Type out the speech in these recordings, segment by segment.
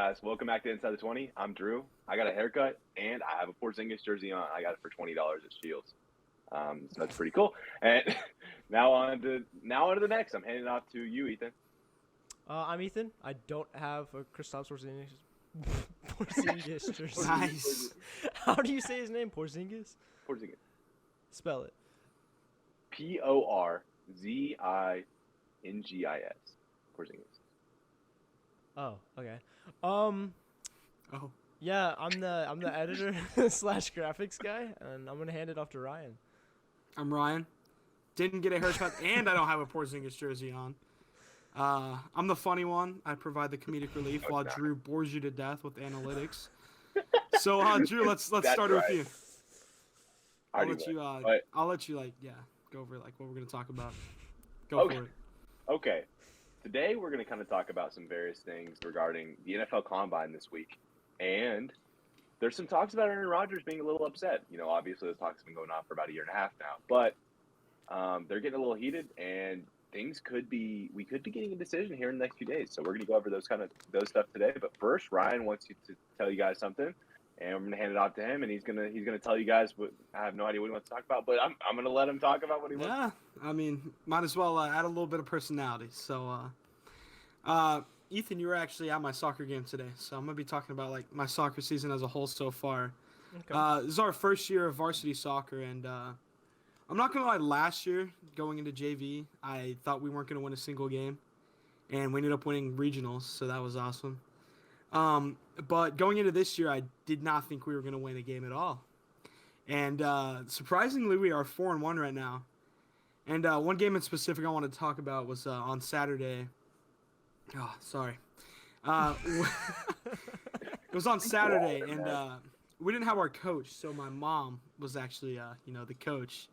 guys? Welcome back to Inside the 20. I'm Drew. I got a haircut, and I have a Porzingis jersey on. I got it for $20 at Shields. So that's pretty cool. And now on to the next. I'm handing it off to you, Ethan. I'm Ethan. I don't have a Kristaps Porzingis jersey. Nice. How do you say his name? Porzingis? Porzingis. Spell it. Porzingis. Porzingis. Oh, okay. Oh. Yeah, I'm the editor slash graphics guy, and I'm gonna hand it off to Ryan. I'm Ryan. Didn't get a haircut, and I don't have a Porzingis jersey on. I'm the funny one. I provide the comedic relief while Drew bores you to death with analytics. So, Drew, let's start with you. I'll let you go over what we're gonna talk about. Go for it. Okay. Today we're gonna kind of talk about some various things regarding the NFL Combine this week, and there's some talks about Aaron Rodgers being a little upset. You know, obviously those talks have been going on for about a year and a half now, but they're getting a little heated, and we could be getting a decision here in the next few days. So we're going to go over those stuff today. But first, Ryan wants you to tell you guys something, and I'm going to hand it off to him, and he's gonna tell you guys what. I have no idea what he wants to talk about, but I'm going to let him talk about what he wants. Yeah, I mean, might as well add a little bit of personality. So, Ethan, you were actually at my soccer game today, so I'm going to be talking about like my soccer season as a whole so far. Okay. This is our first year of varsity soccer, and I'm not going to lie, last year, going into JV, I thought we weren't going to win a single game, and we ended up winning regionals, so that was awesome. But going into this year, I did not think we were going to win a game at all. And surprisingly, we are 4-1 right now. And one game in specific I wanted to talk about was on Saturday. Oh, sorry. It was on Saturday, and we didn't have our coach, so my mom was actually, the coach.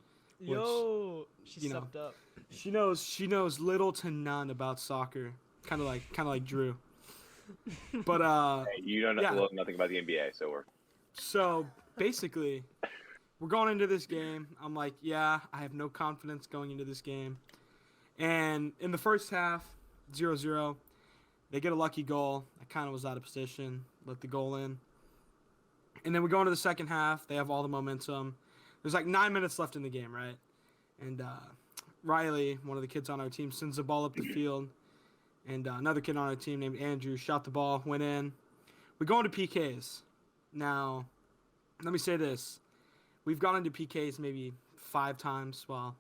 She stepped up. She knows little to none about soccer, kind of like Drew. But Hey, you don't know nothing about the NBA, So basically, we're going into this game. I'm like, I have no confidence going into this game. And in the first half, 0-0, they get a lucky goal. I kind of was out of position, let the goal in. And then we go into the second half. They have all the momentum. There's like 9 minutes left in the game, right? And Riley, one of the kids on our team, sends the ball up the field. And another kid on our team named Andrew shot the ball, went in. We go into PKs. Now, let me say this. We've gone into PKs maybe 5 times while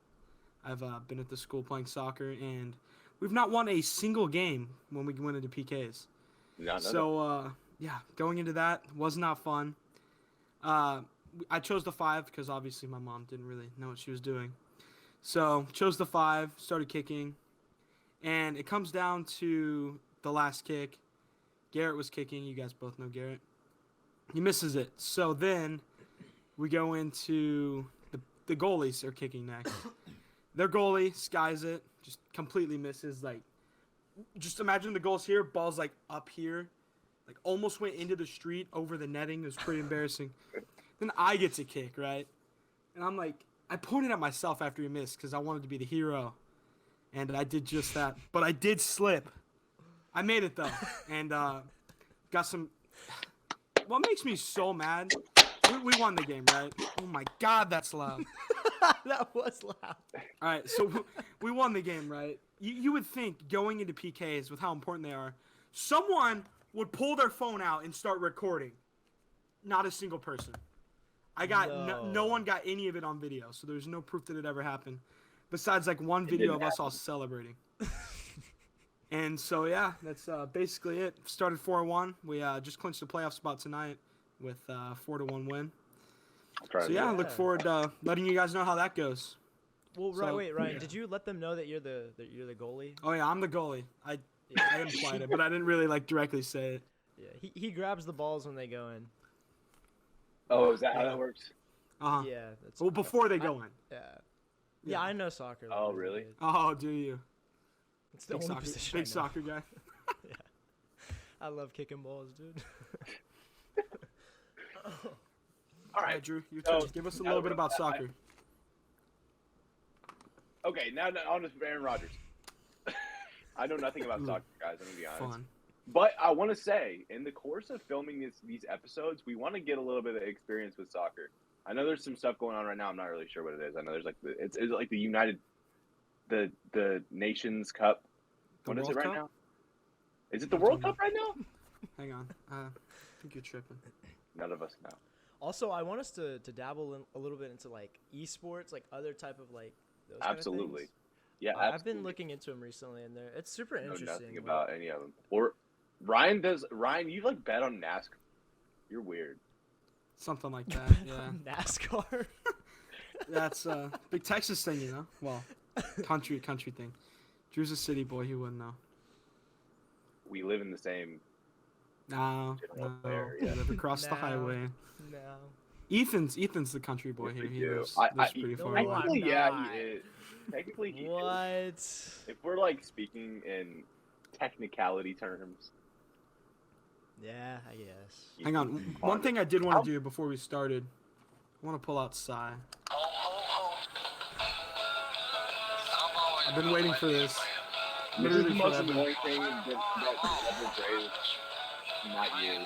I've been at the school playing soccer, and we've not won a single game when we went into PKs. Going into that was not fun. I chose the 5 because obviously my mom didn't really know what she was doing. So chose the 5, started kicking, and it comes down to the last kick. Garrett was kicking. You guys both know Garrett. He misses it. So then we go into the goalies are kicking next. Their goalie skies it, just completely misses. Like, just imagine the goal's here, ball's like up here, like almost went into the street over the netting. It was pretty embarrassing. Then I get to kick, right? And I'm like, I pointed at myself after he missed because I wanted to be the hero. And I did just that. But I did slip. I made it, though. And got some... What makes me so mad... We won the game, right? Oh, my God, that's loud. That was loud. All right, so we won the game, right? You would think going into PKs with how important they are, someone would pull their phone out and start recording. Not a single person. No one got any of it on video, so there's no proof that it ever happened. Besides, like, one video of us all celebrating. And so, that's basically it. Started 4-1. We just clinched the playoff spot tonight with a 4-1 win. I look forward to letting you guys know how that goes. Well, Ryan, did you let them know that you're the goalie? Oh, yeah, I'm the goalie. I implied it, but I didn't really, directly say it. Yeah, he grabs the balls when they go in. Oh, is that how that works? Uh-huh. Yeah. Well, before they go in. Yeah, I know soccer. Oh, really? Oh, do you? It's the only position I know. Big soccer guy. Yeah. I love kicking balls, dude. All right, Drew, your turn. Give us a little bit about soccer. Okay, now on to Aaron Rodgers. I know nothing about soccer, guys. I'm going to be honest. Fun. But I want to say, in the course of filming these episodes, we want to get a little bit of experience with soccer. I know there's some stuff going on right now. I'm not really sure what it is. I know there's like it's like the Nations Cup. The What is World it right Cup? now? Is it the World Cup right now? Hang on. I think you're tripping. None of us know. Also, I want us to dabble in a little bit into like esports, like other type of like those kind of Absolutely. things. Yeah, I've been absolutely. looking into them recently, and it's super I know interesting. nothing about any of them. Or Ryan, you like bet on NASCAR? You're weird. Something like that. Yeah. NASCAR. That's a big Texas thing, you know. Well, country thing. Drew's a city boy. He wouldn't know. We live in the same. No. area. Live across the No. highway. No. Ethan's the country boy Yes, here. we He do. lives pretty No, far I'm away. Technically, not. yeah, he is. Technically, he is. What? If we're like speaking in technicality terms. Yeah, I guess. Hang on. One thing I did want to do before we started, I want to pull out Psy. I've been waiting for this. This is the Literally most forever. annoying thing that ever grazed not you.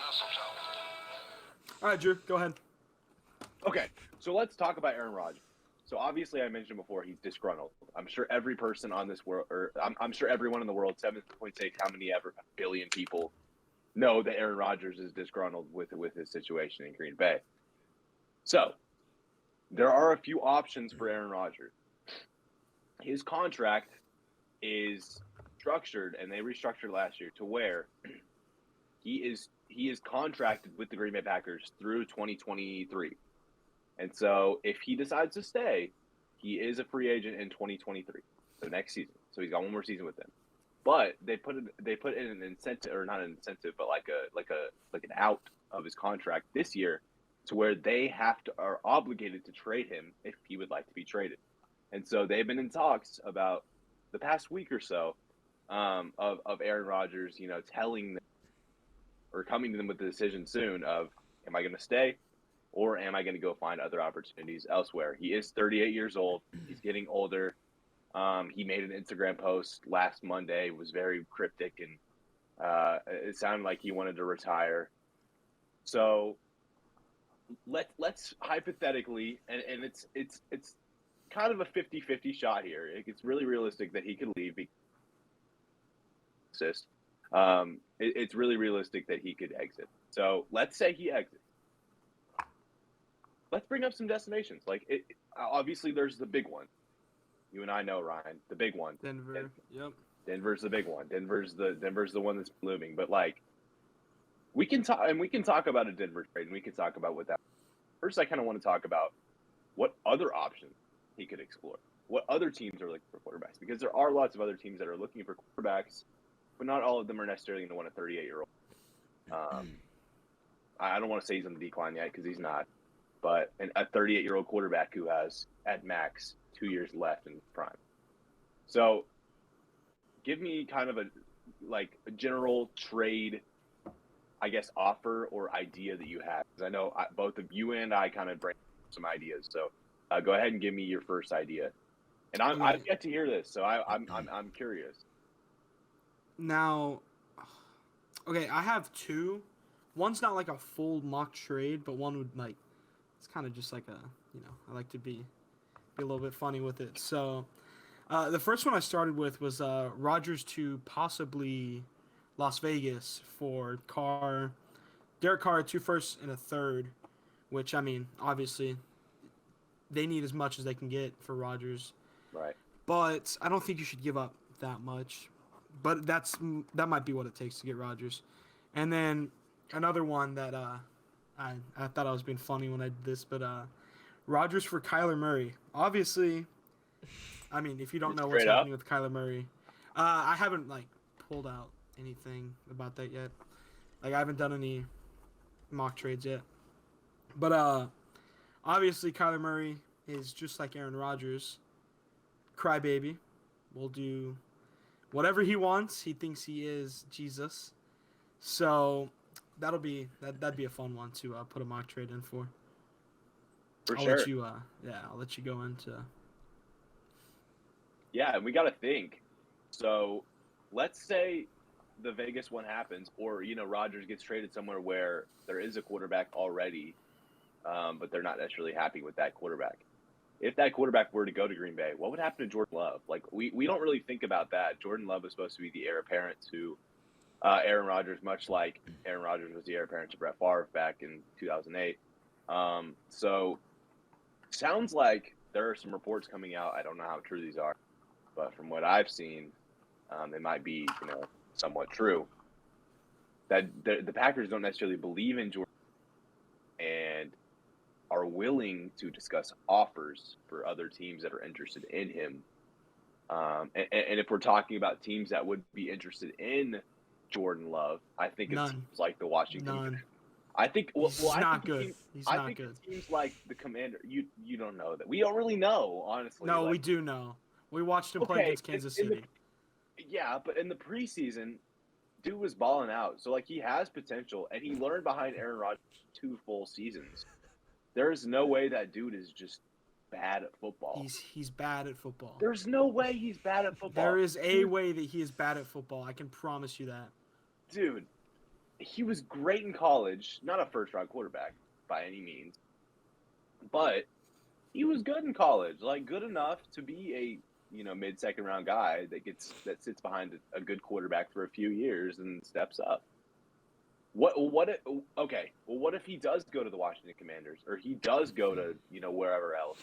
All right, Drew, go ahead. Okay, so let's talk about Aaron Rodgers. So obviously, I mentioned before he's disgruntled. I'm sure every person on this world, or I'm sure everyone in the world, 7.6, how many ever billion people know that Aaron Rodgers is disgruntled with his situation in Green Bay. So there are a few options for Aaron Rodgers. His contract is structured, and they restructured last year to where he is contracted with the Green Bay Packers through 2023. And so if he decides to stay, he is a free agent in 2023, so next season. So he's got one more season with them. But they put in an incentive, or not an incentive, but like an out of his contract this year, to where they are obligated to trade him if he would like to be traded. And so they've been in talks about the past week or so of Aaron Rodgers, telling them or coming to them with the decision soon of, am I going to stay or am I going to go find other opportunities elsewhere? He is 38 years old. He's getting older. He made an Instagram post last Monday, was very cryptic, and it sounded like he wanted to retire. So let's hypothetically, and it's kind of a 50-50 shot here. It's really realistic that he could leave. It's really realistic that he could exit. So let's say he exits. Let's bring up some destinations. Obviously, there's the big one. You and I know, Ryan, the big one. Denver. Yep. Denver's the big one. Denver's the one that's blooming. But we can talk about a Denver trade, and we can talk about what that. First, I kind of want to talk about what other options he could explore. What other teams are looking for quarterbacks? Because there are lots of other teams that are looking for quarterbacks, but not all of them are necessarily going to want a 38-year-old. I don't want to say he's on the decline yet because he's not. But a 38-year-old quarterback who has, at max, 2 years left in prime. So give me kind of a general trade, I guess, offer or idea that you have. Because I know both of you and I kind of bring some ideas. So go ahead and give me your first idea. And I've yet to hear this, so I'm curious. Now, okay, I have two. One's not like a full mock trade, but one would it's kind of just like I like to be a little bit funny with it. So the first one I started with was Rodgers to possibly Las Vegas for Derek Carr, 2 firsts and a third, which, I mean, obviously they need as much as they can get for Rodgers. Right. But I don't think you should give up that much. But that might be what it takes to get Rodgers. And then another one that I thought I was being funny when I did this, but Rodgers for Kyler Murray. Obviously, I mean, if you don't know what's happening with Kyler Murray, I haven't pulled out anything about that yet. I haven't done any mock trades yet. But obviously, Kyler Murray is just like Aaron Rodgers, crybaby. Will do whatever he wants. He thinks he is Jesus. So that'd be a fun one to put a mock trade in for. I'll let you I'll let you go into. Yeah, and we got to think. So let's say the Vegas one happens, or Rodgers gets traded somewhere where there is a quarterback already, but they're not necessarily happy with that quarterback. If that quarterback were to go to Green Bay, what would happen to Jordan Love? Like we don't really think about that. Jordan Love is supposed to be the heir apparent to Aaron Rodgers, much like Aaron Rodgers was the heir apparent to Brett Favre back in 2008. So sounds like there are some reports coming out. I don't know how true these are, but from what I've seen, they might be, somewhat true. That the Packers don't necessarily believe in Jordan and are willing to discuss offers for other teams that are interested in him. And if we're talking about teams that would be interested in Jordan Love, I think it seems like the Washington. None. I think He's not good. He's not good. It seems like the Commander. You don't know that. We don't really know, honestly. No, we do know. We watched him play against Kansas City. But in the preseason, dude was balling out. So he has potential, and he learned behind Aaron Rodgers 2 full seasons. There's no way that dude is just bad at football. He's bad at football. There's no way he's bad at football. There is a way that he is bad at football. I can promise you that. Dude, he was great in college. Not a first-round quarterback by any means. But he was good in college. Good enough to be a mid-second round guy that sits behind a good quarterback for a few years and steps up. What if he does go to the Washington Commanders, or he does go to wherever else?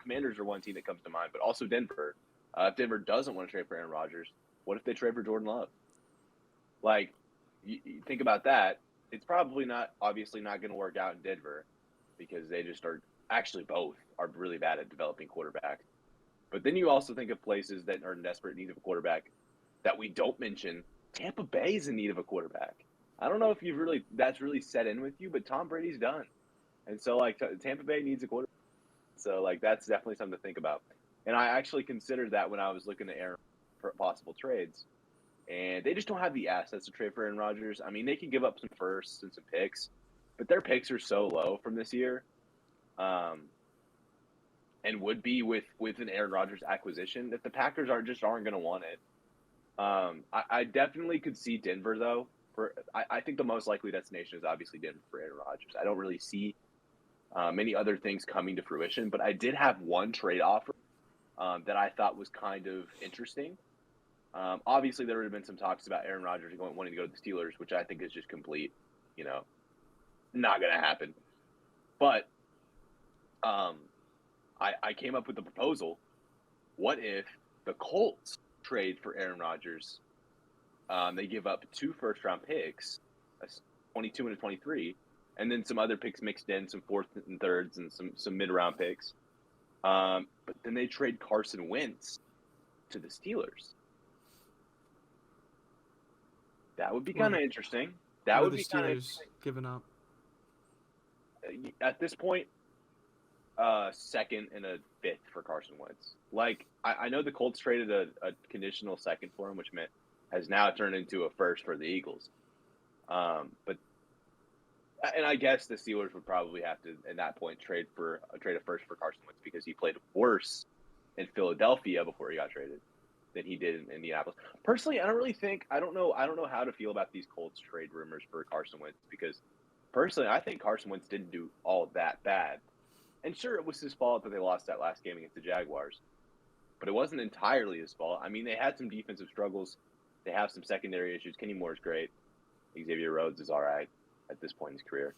Commanders are one team that comes to mind, but also Denver. If Denver doesn't want to trade for Aaron Rodgers, what if they trade for Jordan Love? You think about that. It's probably obviously not going to work out in Denver because they just both are really bad at developing quarterbacks. But then you also think of places that are in desperate need of a quarterback that we don't mention. Tampa Bay is in need of a quarterback. I don't know if that's really set in with you, but Tom Brady's done. And so Tampa Bay needs a quarterback. So that's definitely something to think about. And I actually considered that when I was looking at Aaron for possible trades. And they just don't have the assets to trade for Aaron Rodgers. I mean, they can give up some firsts and some picks, but their picks are so low from this year. And would be with an Aaron Rodgers acquisition that the Packers aren't going to want it. I definitely could see Denver though. I think the most likely destination is obviously Denver for Aaron Rodgers. I don't really see many other things coming to fruition, but I did have one trade offer that I thought was kind of interesting. Obviously, there would have been some talks about Aaron Rodgers wanting to go to the Steelers, which I think is just complete, not going to happen. But I came up with a proposal. What if the Colts trade for Aaron Rodgers? They give up 2 first-round picks, a 22 and a 23, and then some other picks mixed in, some 4th and 3rds and some mid-round picks. But then they trade Carson Wentz to the Steelers. That would be kind of interesting. That would be kind of giving up. At this point, 2nd and a 5th for Carson Wentz. I know the Colts traded a conditional 2nd for him, which has now turned into a 1st for the Eagles. And I guess the Steelers would probably have to, at that point, trade a 1st for Carson Wentz because he played worse in Philadelphia before he got traded than he did in Indianapolis. Personally, I don't know how to feel about these Colts trade rumors for Carson Wentz because personally, I think Carson Wentz didn't do all that bad. And sure, it was his fault that they lost that last game against the Jaguars. But it wasn't entirely his fault. I mean, they had some defensive struggles. They have some secondary issues. Kenny Moore's great. Xavier Rhodes is all right at this point in his career.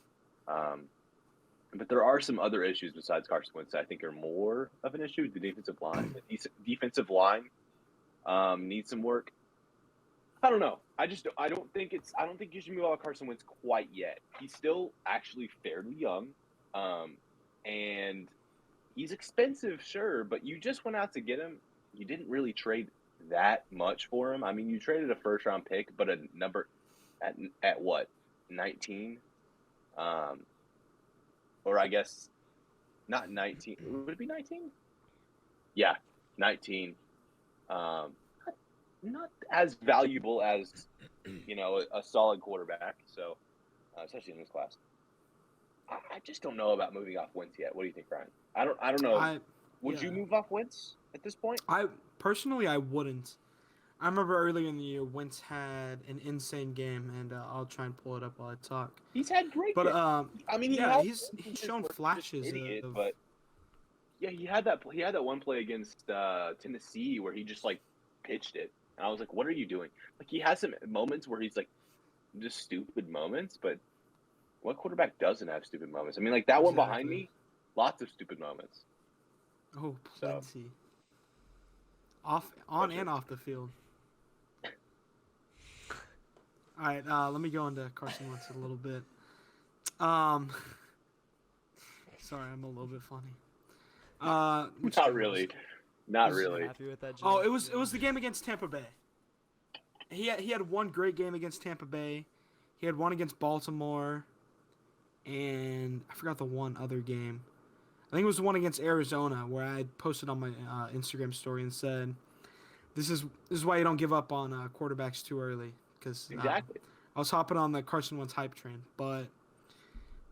But there are some other issues besides Carson Wentz that I think are more of an issue. The defensive line. The defensive line needs some work. I don't know. I don't think you should move on Carson Wentz quite yet. He's still actually fairly young. And he's expensive, sure, but you just went out to get him. You didn't really trade that much for him. I mean, you traded a 1st-round pick, but a number at what, 19? Or I guess not 19. Would it be 19? Yeah, 19. Not as valuable as a solid quarterback. So, especially in this class. I just don't know about moving off Wentz yet. What do you think, Ryan? I don't know. Would you move off Wentz at this point? Personally, I wouldn't. I remember earlier in the year, Wentz had an insane game, and I'll try and pull it up while I talk. He's had great But games. I mean, yeah, he's he's shown flashes idiot, of. but yeah, he had that one play against Tennessee where he just like pitched it, and I was like, "What are you doing?" Like he has some moments where he's like just stupid moments, but what quarterback doesn't have stupid moments? I mean, like that one behind me, lots of stupid moments. Oh, So. plenty. On and off the field. All right, let me go into Carson Wentz a little bit. Sorry, I'm a little bit funny. Not really. Not really. Happy with that joke? Oh, it was the game against Tampa Bay. He had one great game against Tampa Bay. He had one against Baltimore, and I forgot the one other game. I think it was the one against Arizona where I posted on my Instagram story and said, "This is why you don't give up on quarterbacks too early." Because Exactly. I was hopping on the Carson Wentz hype train, but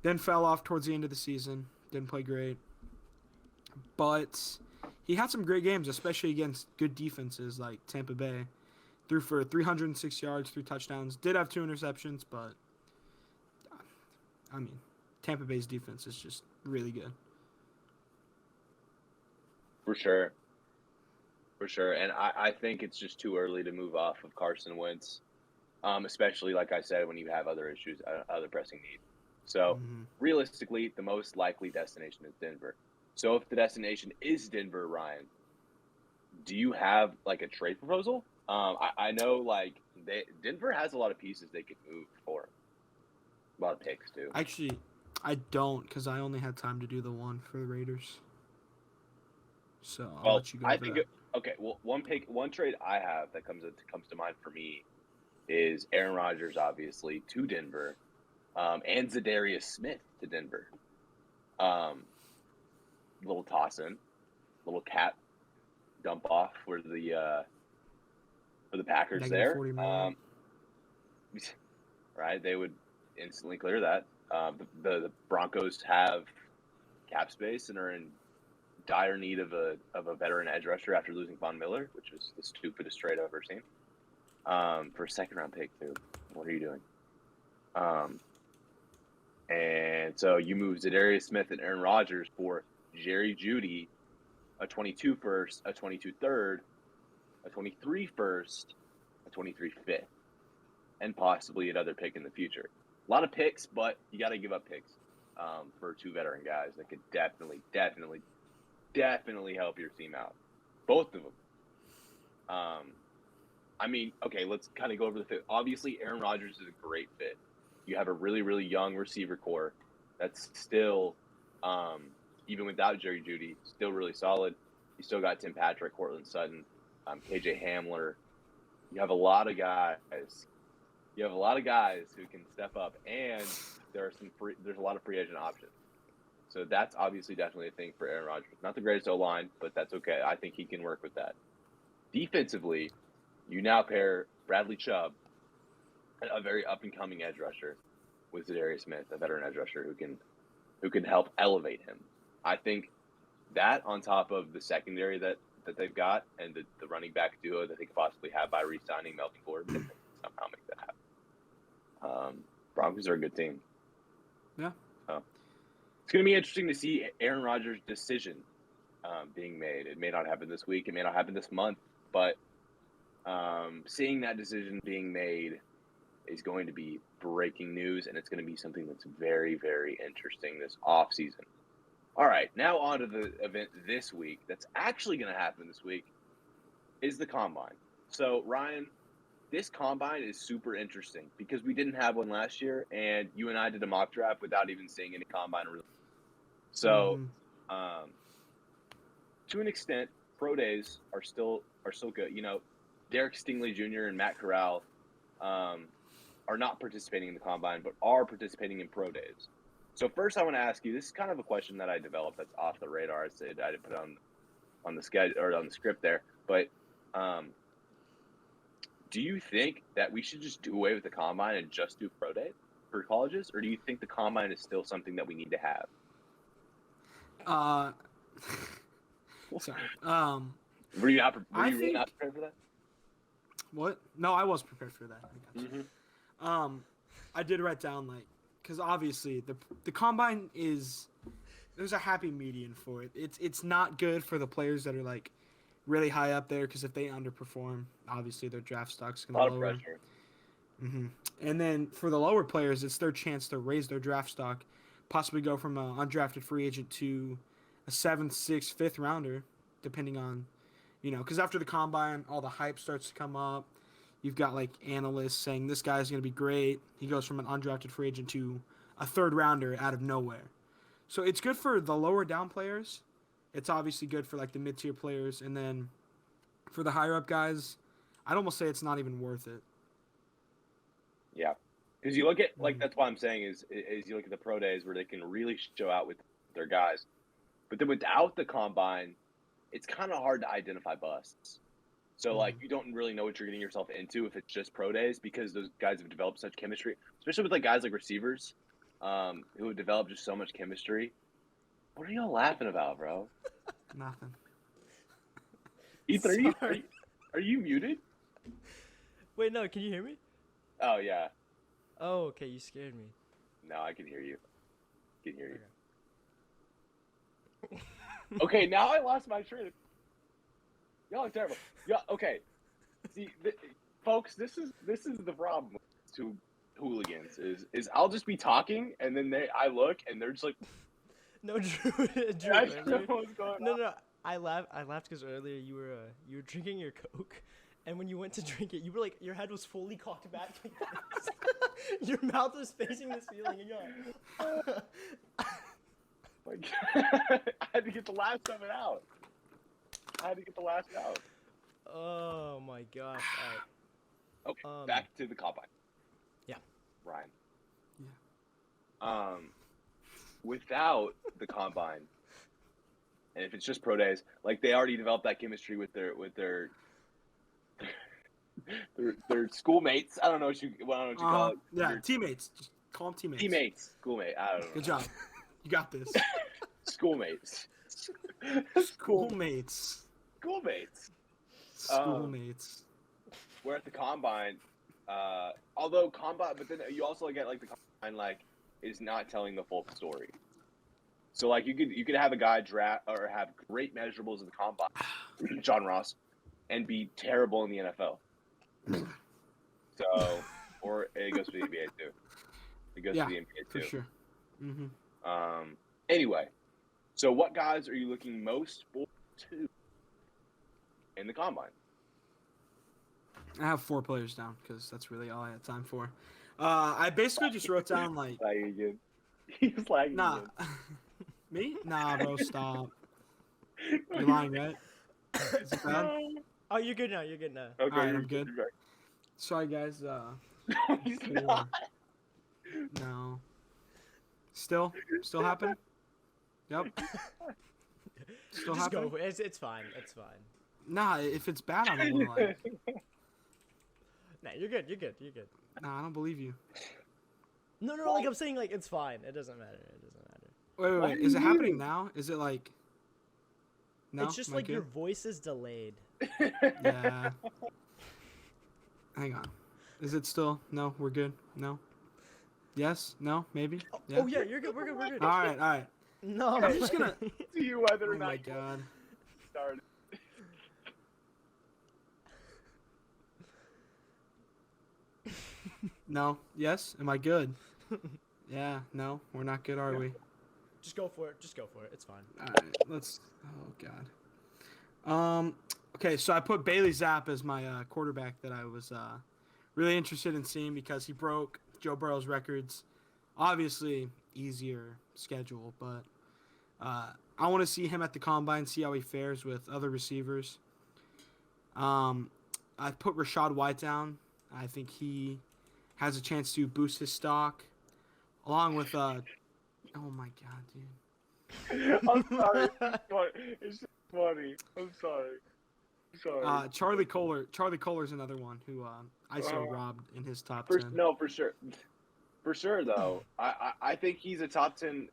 then fell off towards the end of the season. Didn't play great, but he had some great games, especially against good defenses like Tampa Bay. Threw for 306 yards, 3 touchdowns. Did have 2 interceptions, but I mean, Tampa Bay's defense is just really good. For sure. For sure. And I think it's just too early to move off of Carson Wentz, especially, like I said, when you have other issues, other pressing needs. So, realistically, the most likely destination is Denver. So, if the destination is Denver, Ryan, do you have, like, a trade proposal? I know, like, Denver has a lot of pieces they could move for. A lot of picks, too. Actually, I don't because I only had time to do the one for the Raiders. So I'll let you go over that. Okay, well, one trade I have that comes to mind for me is Aaron Rodgers, obviously, to Denver, and Zadarius Smith to Denver. Little toss in, little cap dump off for the Packers Negative there. 40 million. Right, they would instantly clear that. The Broncos have cap space and are in dire need of a veteran edge rusher after losing Von Miller, which is the stupidest trade I've ever seen. For a second round pick too. What are you doing? And so you move Zadarius Smith and Aaron Rodgers for Jerry Jeudy, a 22 first, a 22 third, a 23 first, a 23 fifth, and possibly another pick in the future. A lot of picks, but you got to give up picks for 2 veteran guys that could definitely help your team out. Both of them. I mean, okay, let's kind of go over the fit. Obviously, Aaron Rodgers is a great fit. You have a really, really young receiver core that's still, even without Jerry Jeudy, still really solid. You still got Tim Patrick, Cortland Sutton, KJ Hamler. You have a lot of guys. You have a lot of guys who can step up, and there's a lot of free agent options. So that's obviously definitely a thing for Aaron Rodgers. Not the greatest O-line, but that's okay. I think he can work with that. Defensively, you now pair Bradley Chubb, a very up-and-coming edge rusher, with Zadarius Smith, a veteran edge rusher who can help elevate him. I think that on top of the secondary that they've got and the running back duo that they could possibly have by re-signing Melvin Gordon, they can somehow make that happen. Broncos are a good team. Yeah. It's going to be interesting to see Aaron Rodgers' decision being made. It may not happen this week. It may not happen this month. But seeing that decision being made is going to be breaking news, and it's going to be something that's very, very interesting this offseason. All right, now on to the event this week that's actually going to happen this week is the Combine. So, Ryan, this Combine is super interesting because we didn't have one last year, and you and I did a mock draft without even seeing any Combine really. So, to an extent, pro days are still good. You know, Derek Stingley Jr. and Matt Corral are not participating in the Combine, but are participating in pro days. So first, I want to ask you. This is kind of a question that I developed that's off the radar. I said I didn't put on the schedule or on the script there, but do you think that we should just do away with the Combine and just do pro day for colleges, or do you think the Combine is still something that we need to have? Sorry. Were you really not prepared for that? What? No, I was prepared for that. I got you. I did write down because obviously the combine there's a happy median for it. It's not good for the players that are really high up there because if they underperform, obviously their draft stock's A gonna lot of lower. pressure. And then for the lower players, it's their chance to raise their draft stock, possibly go from an undrafted free agent to a 7th, 6th, 5th rounder, depending on, because after the combine, all the hype starts to come up. You've got analysts saying this guy's going to be great. He goes from an undrafted free agent to a 3rd rounder out of nowhere. So it's good for the lower down players. It's obviously good for the mid-tier players. And then for the higher up guys, I'd almost say it's not even worth it. Yeah, because you look at that's why I'm saying is you look at the pro days where they can really show out with their guys, but then without the combine, it's kind of hard to identify busts. So you don't really know what you're getting yourself into if it's just pro days because those guys have developed such chemistry, especially with guys like receivers, who have developed just so much chemistry. What are y'all laughing about, bro? Nothing. Ethan, are you muted? Wait, no. Can you hear me? Oh yeah. Oh, okay. You scared me. No, I can hear you. I can hear you. Okay, now I lost my train. Y'all are terrible. Yeah, okay. See, folks, this is the problem to hooligans is I'll just be talking and then I look and they're just like, No, Drew. I don't know what's going on. No. I laughed because earlier you were drinking your Coke, and when you went to drink it, you were your head was fully cocked back. Your mouth was facing the ceiling, and you're I had to get the last of it out. Oh my gosh! All right. Okay, back to the combine. Yeah. Ryan. Yeah. Without the combine, and if it's just pro days, they already developed that chemistry with their their schoolmates. I don't know what you call it. Yeah, teammates. Just call them teammates. Teammates, schoolmate. I don't know. Good job. You got this. Schoolmates. Schoolmates. Schoolmates. We're at the combine. Although combine, but then you also get the combine is not telling the full story. So you could have a guy draft or have great measurables in the combine, John Ross, and be terrible in the NFL. So, or it goes to the NBA too. It goes to the NBA too. For sure. Anyway, so what guys are you looking most forward to in the combine? I have 4 players down because that's really all I had time for. I basically just wrote down Lagging again. He's lagging Nah. again. Me? Nah, bro, stop. You're lying, right? Is it bad? Oh, you're good now. Okay, Alright, you're I'm good. You're Sorry, guys. right. He's 4. not. No. Still happen? Yep. Still Just happen? go. It's fine. It's fine. Nah, if it's bad, I don't want to Nah, you're good. Nah, I don't believe you. No, I'm saying it's fine. It doesn't matter. Wait. Is it happening now? Is it No? It's just Am I your good? voice is delayed. Yeah. Hang on. Is it still? No, we're good. No. Yes? No? Maybe? Yeah. Oh yeah, you're good. We're good. All right. No, I'm just gonna. See you whether Oh or my not god. started. No. Yes. Am I good? Yeah. No. We're not good, are we? Just go for it. It's fine. All right. Let's. Oh god. Okay. So I put Bailey Zapp as my quarterback that I was really interested in seeing because he broke Joe Burrow's records. Obviously, easier schedule, but I want to see him at the combine, see how he fares with other receivers. I put Rashad White down. I think he has a chance to boost his stock, along with oh my god, dude. I'm sorry. It's just funny. I'm sorry. Charlie Kohler's another one who I saw robbed in his top 10. No, for sure. For sure, though. I think he's a top 10,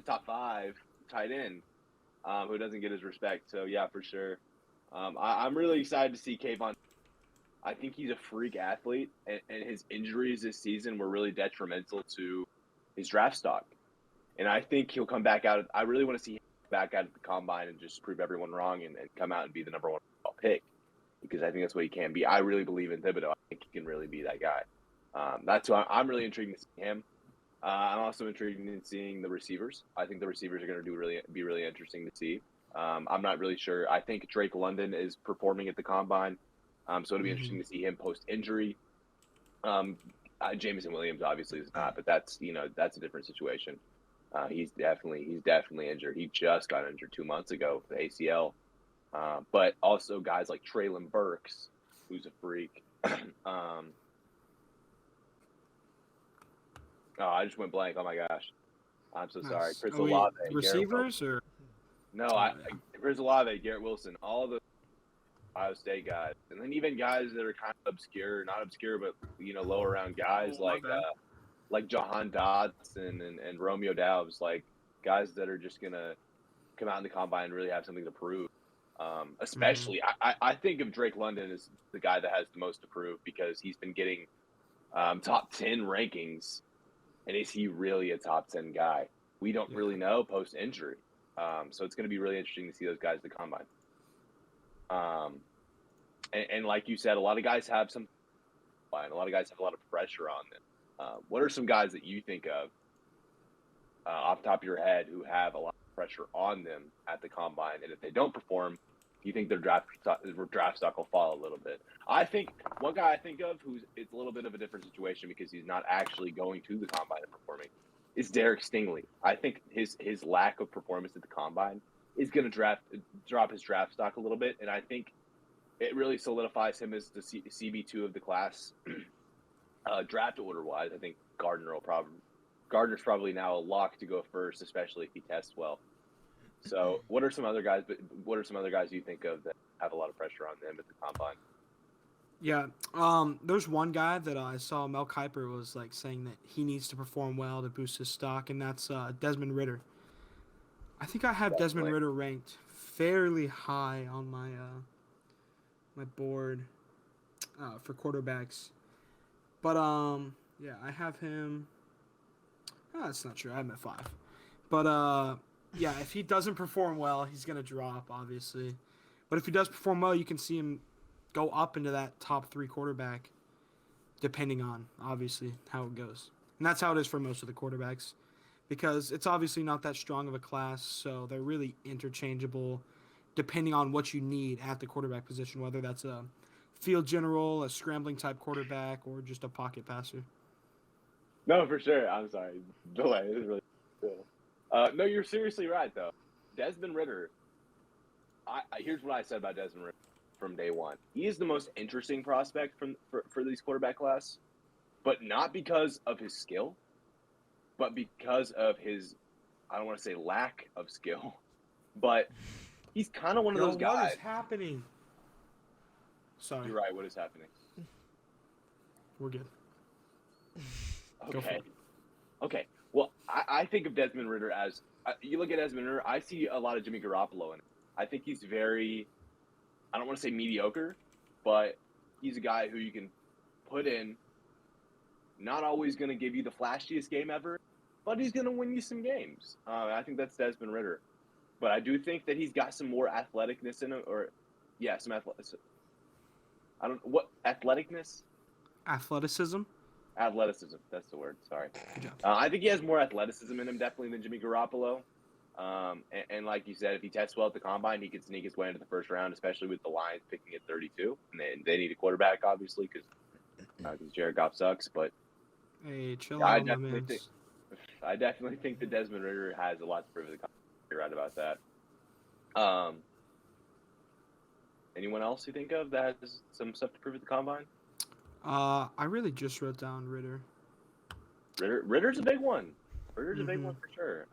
top 5 tight end who doesn't get his respect. So, yeah, for sure. I'm really excited to see Kayvon. I think he's a freak athlete, and his injuries this season were really detrimental to his draft stock. And I think he'll come back out. I really want to see him back out at the combine and just prove everyone wrong and come out and be the number one pick, because I think that's what he can be. I really believe in Thibodeau. I think he can really be that guy. That's why I'm really intrigued to see him. I'm also intrigued in seeing the receivers. I think the receivers are going to be really interesting to see. I'm not really sure. I think Drake London is performing at the combine, so it'll be interesting to see him post injury. Jameson Williams obviously is not, but that's a different situation. He's definitely injured. He just got injured 2 months ago with the ACL. But also guys like Treylon Burks, who's a freak. I just went blank. Oh my gosh, I'm so sorry. Chris Olave, receivers or no? Chris Olave, Garrett Wilson, all the Ohio State guys, and then even guys that are kind of obscure, not obscure, but lower round guys like Jahan Dotson and Romeo Doubs, like guys that are just gonna come out in the combine and really have something to prove. Especially, I think of Drake London as the guy that has the most to prove, because he's been getting top 10 rankings. And is he really a top 10 guy? We don't really know post injury. So it's going to be really interesting to see those guys at the combine. And like you said, a lot of guys have some, a lot of guys have a lot of pressure on them. What are some guys that you think of off the top of your head who have a lot of pressure on them at the combine? And if they don't perform, do you think their draft stock will fall a little bit? I think one guy I think of it's a little bit of a different situation because he's not actually going to the combine and performing is Derek Stingley. I think his lack of performance at the combine is going to drop his draft stock a little bit, and I think it really solidifies him as the CB2 of the class. Draft order wise, I think Gardner's probably now a lock to go first, especially if he tests well. So, what are some other guys you think of that have a lot of pressure on them at the combine? Yeah, there's one guy that I saw Mel Kiper was like saying that he needs to perform well to boost his stock, and that's Desmond Ridder. I think I have Desmond Ridder ranked fairly high on my my board for quarterbacks, but yeah, I have him. That's not true. I have him at 5, but yeah, if he doesn't perform well, he's gonna drop, obviously. But if he does perform well, you can see him go up into that top 3 quarterback, depending on, obviously, how it goes. And that's how it is for most of the quarterbacks, because it's obviously not that strong of a class, so they're really interchangeable depending on what you need at the quarterback position, whether that's a field general, a scrambling type quarterback, or just a pocket passer. No, for sure. I'm sorry. Delay is really cool. No, you're seriously right, though. Desmond Ridder, here's what I said about Desmond Ridder from day one. He is the most interesting prospect for these quarterback class, but not because of his skill, but because of his, I don't want to say lack of skill, but he's kind of one of those guys. What is happening? Sorry. You're right. What is happening? We're good. Okay. Well, I think of Desmond Ridder as you look at Desmond Ridder. I see a lot of Jimmy Garoppolo in it. I think he's very, I don't want to say mediocre, but he's a guy who you can put in. Not always going to give you the flashiest game ever, but he's going to win you some games. I think that's Desmond Ridder. But I do think that he's got some more athleticness in him, some athleticism. What athleticness? Athleticism. Athleticism, that's the word. Sorry. Good job. I think he has more athleticism in him, definitely, than Jimmy Garoppolo. And like you said, if he tests well at the combine, he could sneak his way into the first round, especially with the Lions picking at 32. And they need a quarterback, obviously, because Jared Goff sucks. But hey, chill out, my man. I definitely think that Desmond Ridder has a lot to prove at the combine. You're right about that. Anyone else you think of that has some stuff to prove at the combine? I really just wrote down Ridder. Ritter's a big one. Ritter's a big one for sure.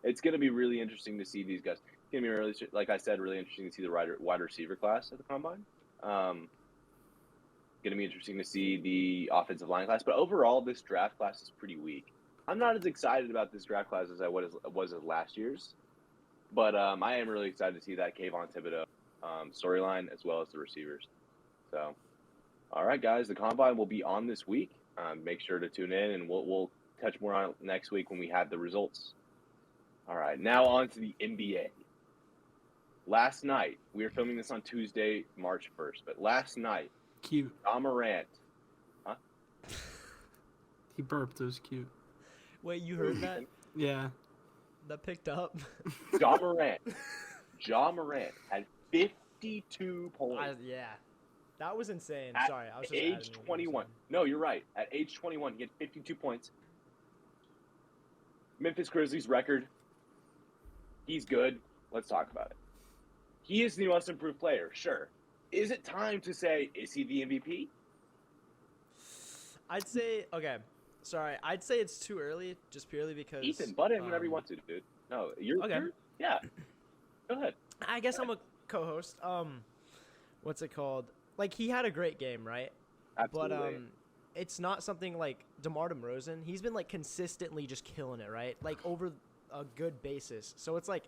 It's going to be really interesting to see these guys. It's going to be really, like I said, really interesting to see the wide receiver class at the combine. Going to be interesting to see the offensive line class. But overall, this draft class is pretty weak. I'm not as excited about this draft class as I was as last year's. But I am really excited to see that Kayvon Thibodeau storyline as well as the receivers. So All right, guys, the combine will be on this week. Make sure to tune in, and we'll touch more on it next week when we have the results. All right, now on to the NBA. Last night, we are filming this on Tuesday, March 1st, but last night, Cute. Ja Morant. He burped. It was cute. Wait, you heard that? Yeah. That picked up? Ja Morant had 52 points. Yeah. That was insane. At Sorry, I was just age adding what you were 21. saying. No, you're right. At age 21, he had 52 points. Memphis Grizzlies record. He's good. Let's talk about it. He is the most improved player, sure. Is it time to say, is he the MVP? I'd say, okay, sorry. I'd say it's too early just purely because... Ethan, butt in whenever you want to, dude. No, Okay. Yeah. Go ahead. I guess I'm a co-host. What's it called? Like, he had a great game, right? Absolutely. But it's not something like DeMar DeRozan. He's been like consistently just killing it, right? Like over a good basis. So it's like,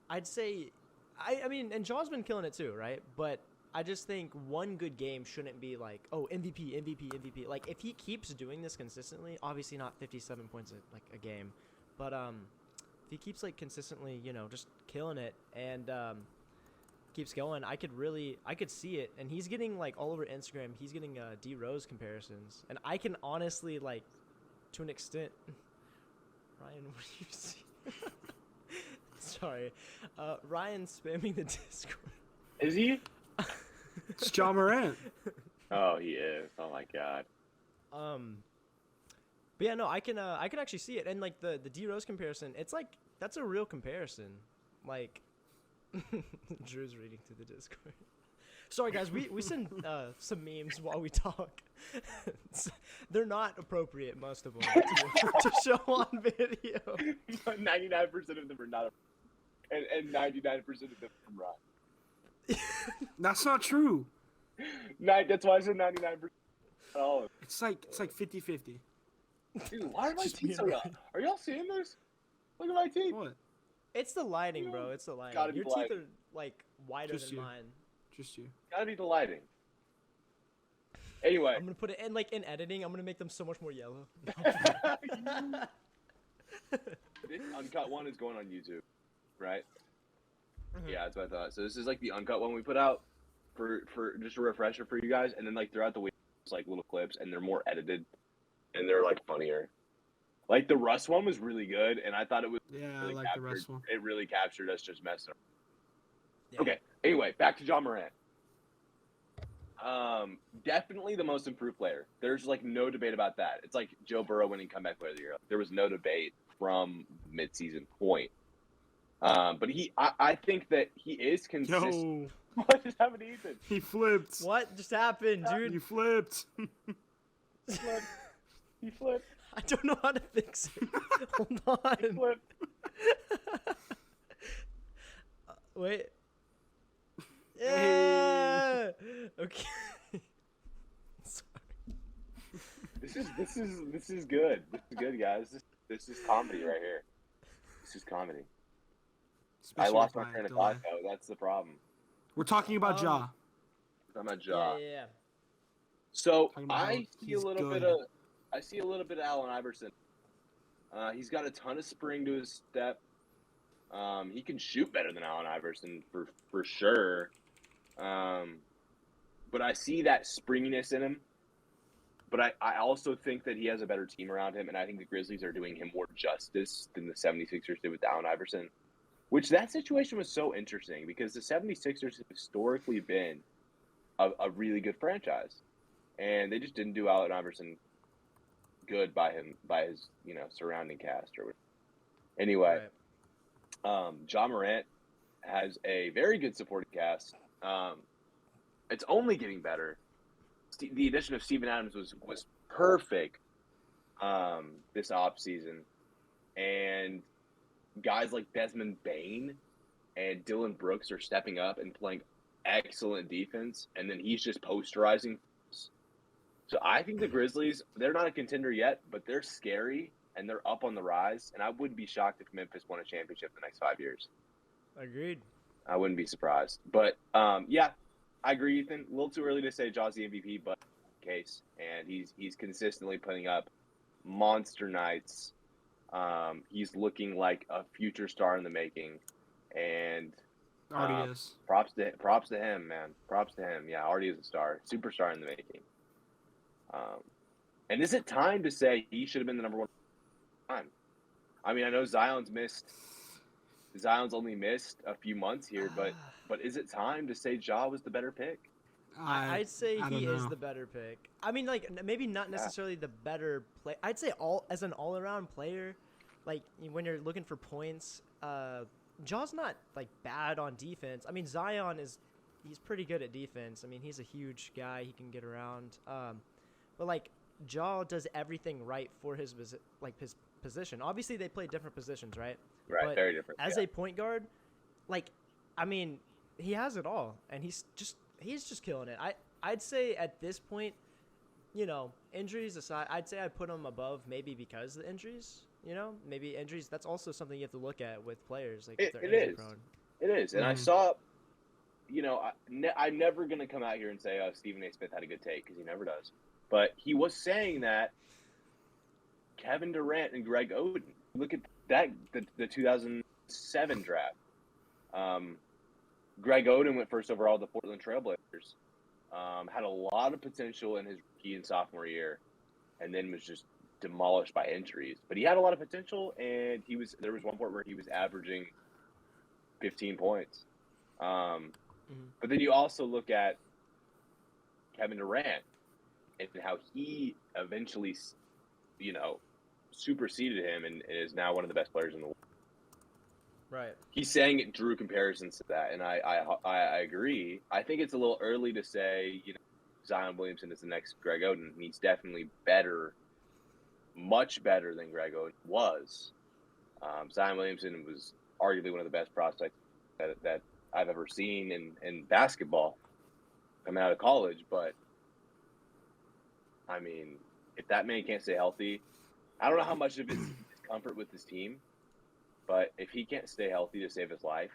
I'd say, I mean, and Ja's been killing it too, right? But I just think one good game shouldn't be like, oh, MVP. Like, if he keeps doing this consistently, obviously not 57 points a game, but if he keeps like consistently, you know, just killing it and keeps going, I could see it. And he's getting like all over Instagram, he's getting D Rose comparisons, and I can honestly like, to an extent, Ryan, what do you see? Sorry, Ryan spamming the Discord. Is he? It's Ja Morant. Oh, he is. Oh my God. But yeah, no, I can actually see it, and like the D Rose comparison, it's like that's a real comparison. Like, Drew's reading through the Discord. Sorry guys, we send some memes while we talk. They're not appropriate, most of them, to show on video. 99% of them are not, and 99% of them from Ryan. That's not true. That's why I said 99%. Oh, It's like 50-50. dude, why are my Just teeth being so Ryan. young? Are y'all seeing this? Look at my teeth. What? It's the lighting, bro. It's the lighting. Gotta be Your the teeth lighting. are like wider Just than you. mine. Just you. Gotta be the lighting. Anyway. I'm gonna put it in like in editing. I'm gonna make them so much more yellow. This uncut one is going on YouTube, right? Mhm. Yeah, that's what I thought. So this is like the uncut one we put out for just a refresher for you guys, and then like throughout the week, it's like little clips, and they're more edited, and they're like funnier. Like the Russ one was really good, and I thought it was Yeah, really I like the rest one. It really captured us just messing around. Yeah. Okay. Anyway, back to Ja Morant. Definitely the most improved player. There's like no debate about that. It's like Joe Burrow winning comeback player of the year. There was no debate from midseason point. But I think that he is consistent. Yo, What just happened to Ethan? he flipped. What just happened, dude? You flipped. He flipped. He flipped. I don't know how to fix it. Hold He on. flipped. Wait. Yeah. Okay. Sorry. This is good. This is good, guys. This is comedy right here. This is comedy. I Especially lost with my train of delay. thought though. That's the problem. We're talking about Ja. I'm a jaw. Yeah. So Talking about how I see a he's little good. bit of Allen Iverson. He's got a ton of spring to his step. He can shoot better than Allen Iverson for sure. But I see that springiness in him. But I also think that he has a better team around him, and I think the Grizzlies are doing him more justice than the 76ers did with Allen Iverson. Which that situation was so interesting because the 76ers have historically been a really good franchise. And they just didn't do Allen Iverson good by his surrounding cast or whatever. Anyway, Right. Ja Morant has a very good supporting cast. It's only getting better. The addition of Steven Adams was perfect this offseason. And guys like Desmond Bane and Dylan Brooks are stepping up and playing excellent defense. And then he's just posterizing. So I think the Grizzlies, they're not a contender yet, but they're scary and they're up on the rise. And I wouldn't be shocked if Memphis won a championship in the next 5 years. Agreed. I wouldn't be surprised. But, yeah, I agree, Ethan. A little too early to say Ja's the MVP, but case, and he's consistently putting up monster nights. He's looking like a future star in the making, and Already is. props to him, man. Props to him. Yeah, already is a star, superstar in the making. And is it time to say he should have been the number one time? I mean, I know Zion's only missed a few months here, but is it time to say Ja was the better pick? I'd say I he don't is know. the better pick. I mean, like maybe not necessarily the better play. I'd say as an all-around player, like when you're looking for points, Ja's not like bad on defense. I mean, he's pretty good at defense. I mean, he's a huge guy. He can get around. But like Ja does everything right for his position. Obviously, they play different positions, right? Right, But very different. as a point guard, like, I mean, he has it all, and he's just killing it. I'd say at this point, injuries aside, I'd say I put him above maybe because of the injuries. Maybe injuries. That's also something you have to look at with players. Like if they're injury prone. It is, and I saw. I'm never gonna come out here and say, "Oh, Stephen A. Smith had a good take," because he never does. But he was saying that Kevin Durant and Greg Oden. Look at that, the 2007 draft. Greg Oden went first overall to the Portland Trailblazers. Had a lot of potential in his rookie and sophomore year, and then was just demolished by injuries. But he had a lot of potential, and there was one point where he was averaging 15 points. But then you also look at Kevin Durant and how he eventually, superseded him and is now one of the best players in the world. Right. He's saying it drew comparisons to that, and I agree. I think it's a little early to say, Zion Williamson is the next Greg Oden. He's definitely better, much better than Greg Oden was. Zion Williamson was arguably one of the best prospects that I've ever seen in basketball coming out of college. But, I mean, if that man can't stay healthy, I don't know how much of it's comfort with his team. But if he can't stay healthy to save his life,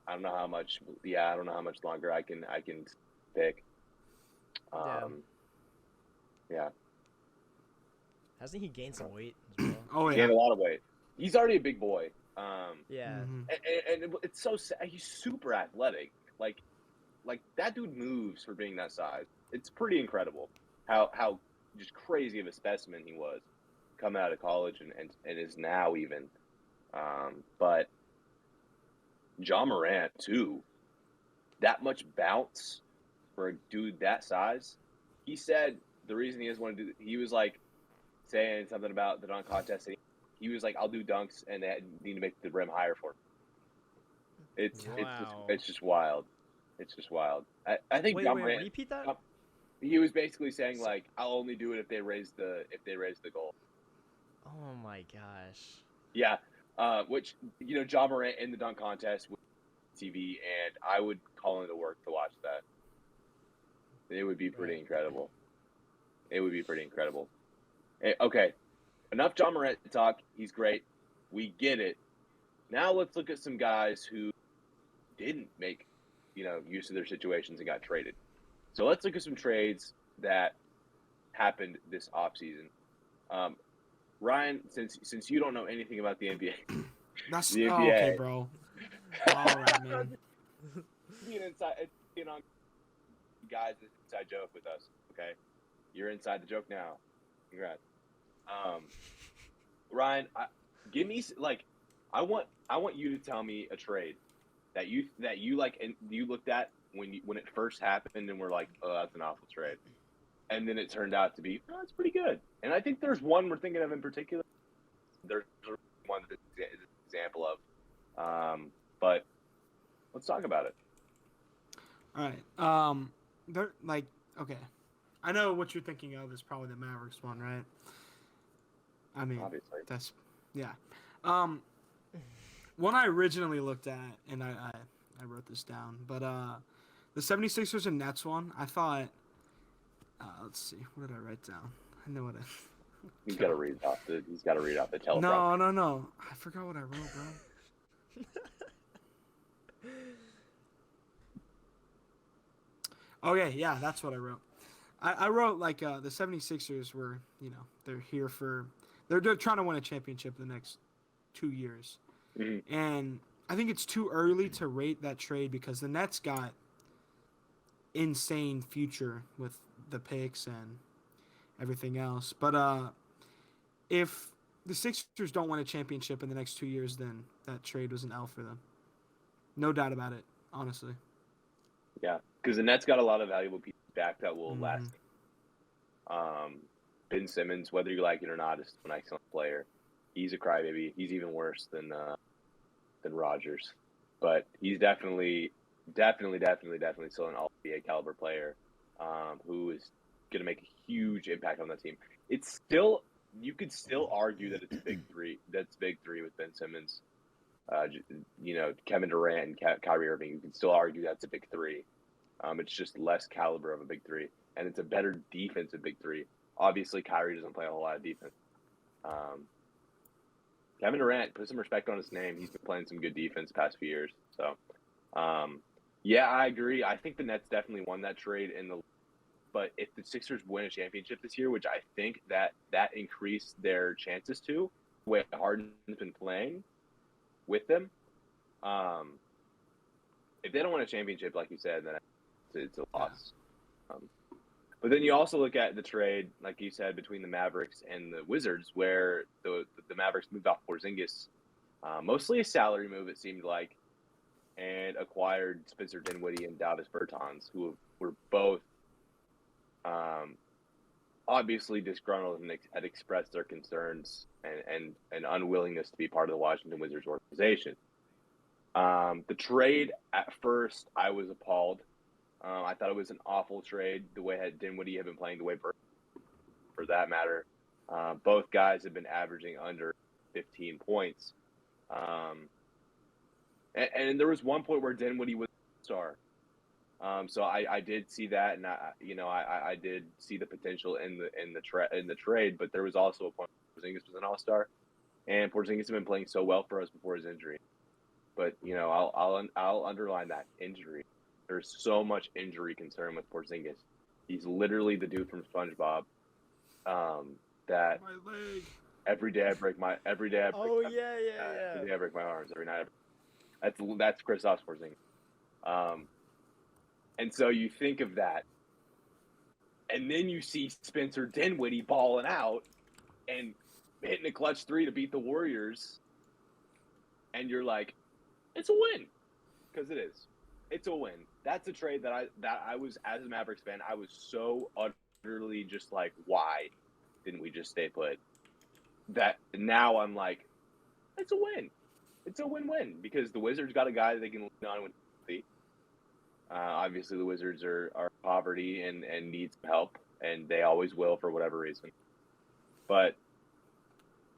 I don't know how much. Yeah, I don't know how much longer I can pick. Yeah. Hasn't he gained some weight as well? Oh He yeah. gained a lot of weight. He's already a big boy. Yeah. And it's so sad. He's super athletic. Like that dude moves for being that size. It's pretty incredible how just crazy of a specimen he was coming out of college and is now even. But Ja Morant too, that much bounce for a dude that size. He said the reason he doesn't want to do. He was like saying something about the dunk contest. He was like, "I'll do dunks, and they need to make the rim higher for me." It's just wild. It's just wild. I think Ja Morant. Repeat that. He was basically saying like, "I'll only do it if they raise the goal." Oh my gosh. Yeah, which Ja Morant in the dunk contest with TV, and I would call into work to watch that. It would be pretty incredible. It would be pretty incredible. Okay, enough Ja Morant talk. He's great. We get it. Now let's look at some guys who didn't make use of their situations and got traded. So let's look at some trades that happened this offseason. Ryan, since you don't know anything about the NBA, That's the NBA, okay, bro. All right, man. being on guys, this inside joke with us. Okay, you're inside the joke now. Congrats, Ryan. Give me I want you to tell me a trade that you like and you looked at when it first happened and were like, oh, that's an awful trade. And then it turned out to be, it's pretty good. And I think there's one we're thinking of in particular. There's one that's an example of. But let's talk about it. All right. They're okay. I know what you're thinking of is probably the Mavericks one, right? I mean, Obviously. that's yeah. One I originally looked at, and I wrote this down, but the 76ers and Nets one, I thought. Let's see. What did I write down? I know what I. He's got to read off the teleprompter. No. I forgot what I wrote, bro. Okay, yeah, that's what I wrote. I wrote like the 76ers were, they're here for they're trying to win a championship in the next 2 years. Mm-hmm. And I think it's too early to rate that trade because the Nets got insane future with the picks and everything else. But if the Sixers don't win a championship in the next 2 years, then that trade was an L for them. No doubt about it, honestly. Yeah, because the Nets got a lot of valuable pieces back that will Mm-hmm. last. Ben Simmons, whether you like it or not, is an excellent player. He's a crybaby. He's even worse than Rodgers, but he's definitely still an All-NBA caliber player who is going to make a huge impact on that team. It's still, you could still argue that it's big three. That's big three with Ben Simmons, Kevin Durant and Kyrie Irving. You can still argue that's a big three. It's just less caliber of a big three, and it's a better defensive big three. Obviously, Kyrie doesn't play a whole lot of defense. Kevin Durant, put some respect on his name. He's been playing some good defense the past few years. So, yeah, I agree. I think the Nets definitely won that trade but if the Sixers win a championship this year, which I think that increased their chances to, the way Harden's been playing with them, if they don't win a championship, like you said, then it's a loss. But then you also look at the trade, like you said, between the Mavericks and the Wizards, where the Mavericks moved off Porzingis, mostly a salary move, it seemed like, and acquired Spencer Dinwiddie and Davis Bertans, who were both obviously disgruntled and had expressed their concerns and unwillingness to be part of the Washington Wizards organization. The trade, at first, I was appalled. I thought it was an awful trade, the way Dinwiddie had been playing, the way for that matter. Both guys have been averaging under 15 points. And there was one point where Dinwiddie was a star. So I did see that, and I did see the potential in the trade, but there was also a point where Porzingis was an all-star, and Porzingis had been playing so well for us before his injury. But I'll underline that injury. There's so much injury concern with Porzingis. He's literally the dude from SpongeBob. That my leg. Every day I break my Every day I break my arms. Every night. That's Kristaps Porzingis. And so you think of that, and then you see Spencer Dinwiddie balling out and hitting a clutch three to beat the Warriors, and you're like, it's a win, because it is. It's a win. That's a trade that I was, as a Mavericks fan, I was so utterly just like, why didn't we just stay put? That now I'm like, it's a win. It's a win-win, because the Wizards got a guy they can lean on with healthy. Obviously, the Wizards are poverty and need some help, and they always will for whatever reason. But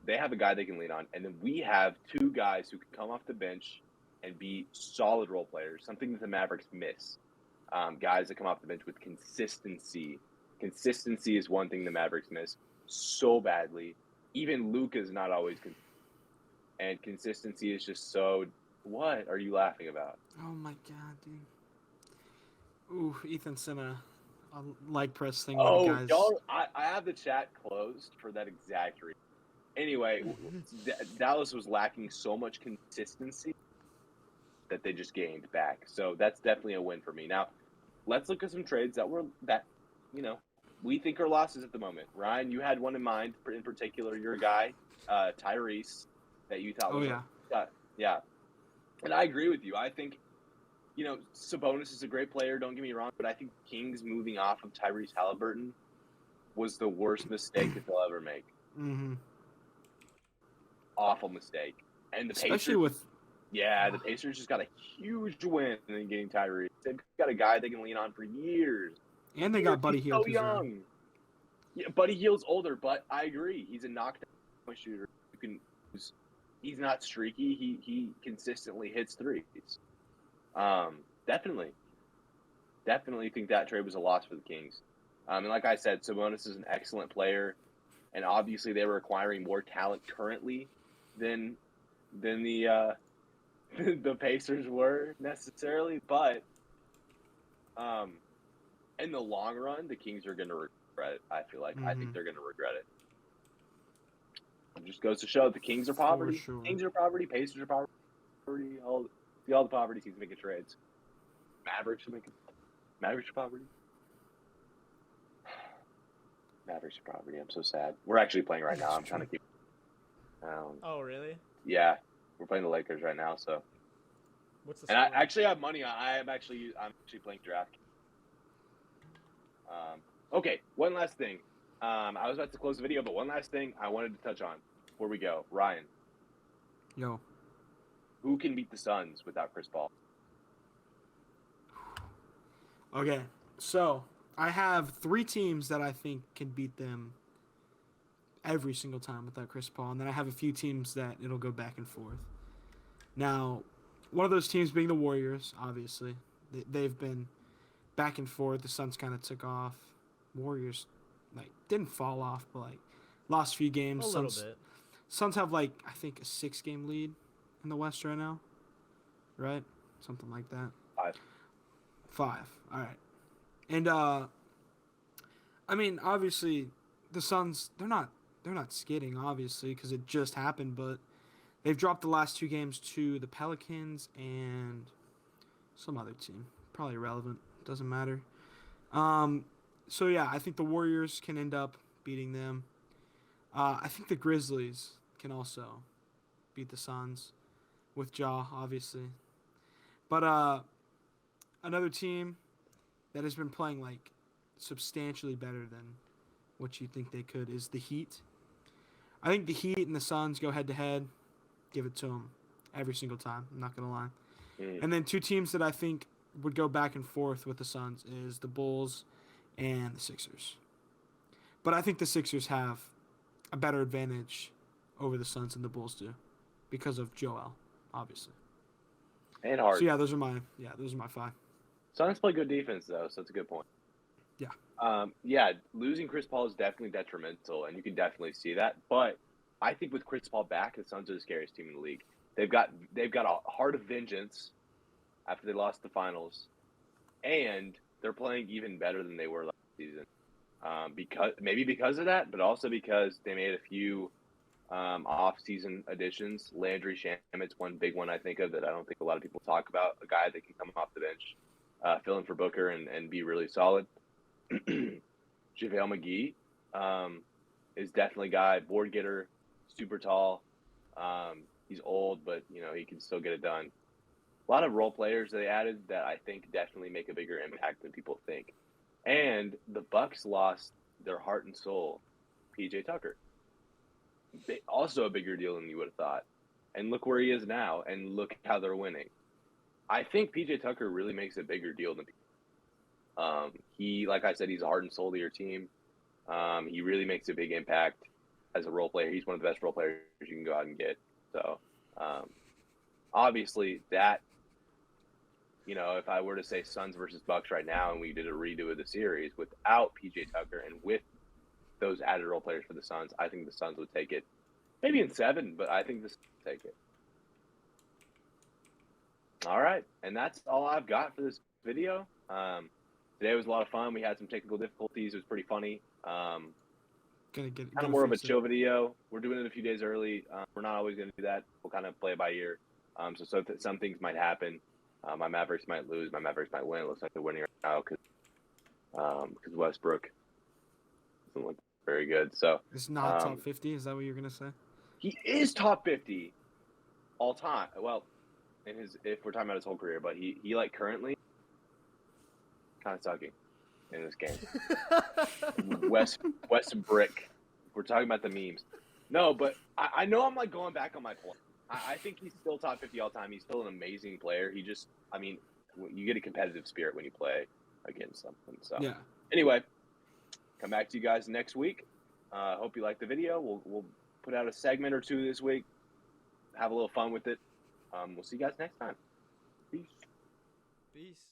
they have a guy they can lean on, and then we have two guys who can come off the bench and be solid role players, something that the Mavericks miss. Guys that come off the bench with consistency. Consistency is one thing the Mavericks miss so badly. Even Luka's not always consistent. And consistency is just so... What are you laughing about? Oh, my God, dude. Ooh, Ethan sent a leg press thing. Oh, guys. y'all, I have the chat closed for that exact reason. Anyway, Dallas was lacking so much consistency that they just gained back. So that's definitely a win for me. Now, let's look at some trades that we think are losses at the moment. Ryan, you had one in mind, in particular, your guy, Tyrese, that you thought was... Yeah. And I agree with you. I think, Sabonis is a great player, don't get me wrong, but I think Kings moving off of Tyrese Halliburton was the worst mistake that they'll ever make. Mm-hmm. Awful mistake. And the Especially Pacers, the Pacers just got a huge win in getting Tyrese. They've got a guy they can lean on for years. And they got Buddy Hield. So young. Yeah, Buddy Hield's older, but I agree. He's a knockdown shooter. He's not streaky. He consistently hits threes. Definitely think that trade was a loss for the Kings. And like I said, Sabonis is an excellent player, and obviously they were acquiring more talent currently than the the Pacers were necessarily. But in the long run, the Kings are going to regret it. I feel like I think they're going to regret it. It just goes to show the Kings are poverty. sure. Kings are poverty. Pacers are poverty. All the poverty teams making trades. Mavericks are poverty. Mavericks are poverty. I'm so sad. We're actually playing right now. I'm trying to keep. Oh, really? Yeah, we're playing the Lakers right now. So. What's the And I score? actually have money. I'm actually playing draft. Okay, one last thing. I was about to close the video, but one last thing I wanted to touch on before we go. Ryan, Yo. who can beat the Suns without Chris Paul? Okay, so I have 3 teams that I think can beat them every single time without Chris Paul, and then I have a few teams that it'll go back and forth. Now, one of those teams being the Warriors, obviously. They've been back and forth. The Suns kind of took off. Warriors, didn't fall off, but, lost a few games. A little bit. Suns have, I think, a 6-game lead in the West right now. Right? Something like that. 5. All right. And, obviously, the Suns, they're not skidding, obviously, because it just happened, but they've dropped the last 2 games to the Pelicans and some other team. Probably irrelevant. Doesn't matter. So, yeah, I think the Warriors can end up beating them. I think the Grizzlies can also beat the Suns with Ja, obviously. But another team that has been playing, substantially better than what you think they could is the Heat. I think the Heat and the Suns go head-to-head. Give it to them every single time. I'm not going to lie. And then 2 teams that I think would go back and forth with the Suns is the Bulls and the Sixers. But I think the Sixers have a better advantage over the Suns than the Bulls do because of Joel, obviously. And Harden. So, those are my 5. Suns play good defense, though, so that's a good point. Yeah. Losing Chris Paul is definitely detrimental, and you can definitely see that. But I think with Chris Paul back, the Suns are the scariest team in the league. They've got a heart of vengeance after they lost the finals, and they're playing even better than they were last season. Because of that, but also because they made a few off-season additions. Landry Shamit's one big one I think of that I don't think a lot of people talk about. A guy that can come off the bench, fill in for Booker and be really solid. JaVale McGee is definitely a guy, board getter, super tall. He's old, but he can still get it done. A lot of role players they added that I think definitely make a bigger impact than people think. And the Bucks lost their heart and soul, PJ Tucker. Also a bigger deal than you would have thought. And look where he is now, and look how they're winning. I think PJ Tucker really makes a bigger deal than people. He, like I said, he's a heart and soul to your team. He really makes a big impact as a role player. He's one of the best role players you can go out and get. So, obviously that, if I were to say Suns versus Bucks right now and we did a redo of the series without PJ Tucker and with those added role players for the Suns, I think the Suns would take it. Maybe in 7, but I think the Suns would take it. All right, and that's all I've got for this video. Today was a lot of fun. We had some technical difficulties. It was pretty funny. Kind of more of a chill video. We're doing it a few days early. We're not always going to do that. We'll kind of play it by ear. So some things might happen. My Mavericks might lose. My Mavericks might win. It looks like they're winning right now because Westbrook doesn't look very good. So it's not top 50. Is that what you're going to say? He is top 50 all time. Well, if we're talking about his whole career, but he currently kind of sucking in this game. Westbrook. We're talking about the memes. No, but I know I'm going back on my point. I think he's still top 50 all time. He's still an amazing player. You get a competitive spirit when you play against something. So Anyway, come back to you guys next week. Hope you liked the video. We'll put out a segment or 2 this week. Have a little fun with it. We'll see you guys next time. Peace. Peace.